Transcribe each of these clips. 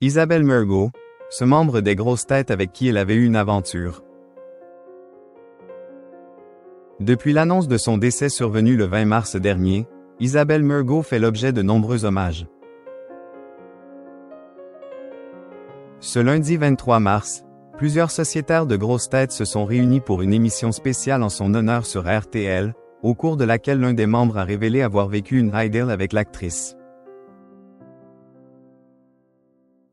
Isabelle Mergo, ce membre des grosses têtes avec qui elle avait eu une aventure. Depuis l'annonce de son décès survenu le 20 mars dernier, Isabelle Mergo fait l'objet de nombreux hommages. Ce lundi 23 mars, plusieurs sociétaires de grosses têtes se sont réunis pour une émission spéciale en son honneur sur RTL, au cours de laquelle l'un des membres a révélé avoir vécu une idylle avec l'actrice.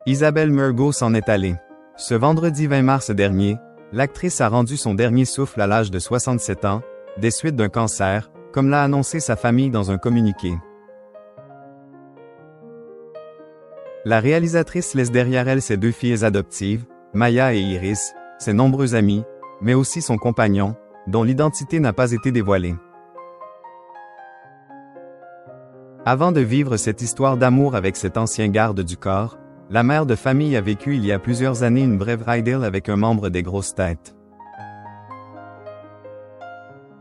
Isabelle Mergo s'en est allée. Ce vendredi 20 mars dernier, l'actrice a rendu son dernier souffle à l'âge de 67 ans, des suites d'un cancer, comme l'a annoncé sa famille dans un communiqué. La réalisatrice laisse derrière elle ses 2 filles adoptives, Maya et Iris, ses nombreux amis, mais aussi son compagnon, dont l'identité n'a pas été dévoilée. Avant de vivre cette histoire d'amour avec cet ancien garde du corps, la mère de famille a vécu il y a plusieurs années une brève idylle avec un membre des grosses têtes.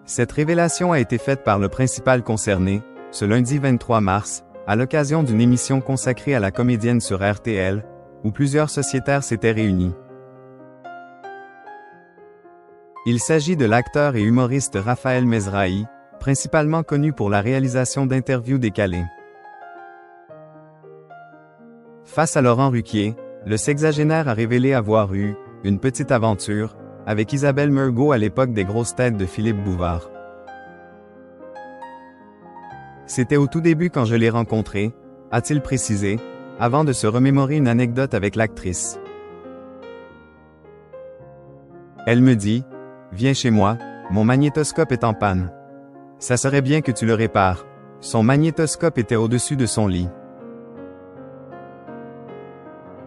Cette révélation a été faite par le principal concerné, ce lundi 23 mars, à l'occasion d'une émission consacrée à la comédienne sur RTL, où plusieurs sociétaires s'étaient réunis. Il s'agit de l'acteur et humoriste Raphaël Mezrahi, principalement connu pour la réalisation d'interviews décalées. Face à Laurent Ruquier, le sexagénaire a révélé avoir eu une petite aventure avec Isabelle Mergo à l'époque des grosses têtes de Philippe Bouvard. C'était au tout début quand je l'ai rencontrée, a-t-il précisé, avant de se remémorer une anecdote avec l'actrice. Elle me dit, « Viens chez moi, mon magnétoscope est en panne. Ça serait bien que tu le répares. » Son magnétoscope était au-dessus de son lit.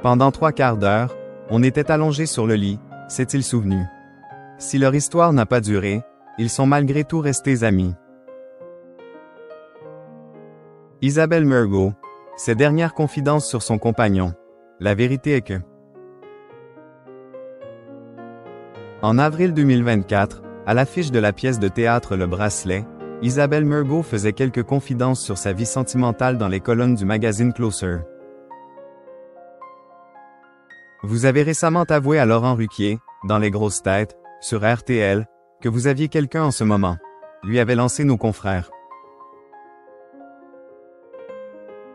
Pendant 3/4 d'heure, on était allongés sur le lit, s'est-il souvenu. Si leur histoire n'a pas duré, ils sont malgré tout restés amis. Isabelle Mergo, ses dernières confidences sur son compagnon. La vérité est que... En avril 2024, à l'affiche de la pièce de théâtre Le Bracelet, Isabelle Mergo faisait quelques confidences sur sa vie sentimentale dans les colonnes du magazine Closer. Vous avez récemment avoué à Laurent Ruquier, dans Les Grosses Têtes, sur RTL, que vous aviez quelqu'un en ce moment, lui avaient lancé nos confrères.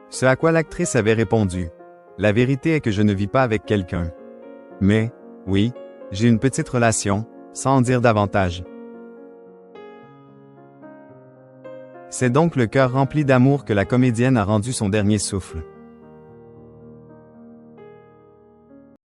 Ce à quoi l'actrice avait répondu. La vérité est que je ne vis pas avec quelqu'un. Mais, oui, j'ai une petite relation, sans en dire davantage. C'est donc le cœur rempli d'amour que la comédienne a rendu son dernier souffle.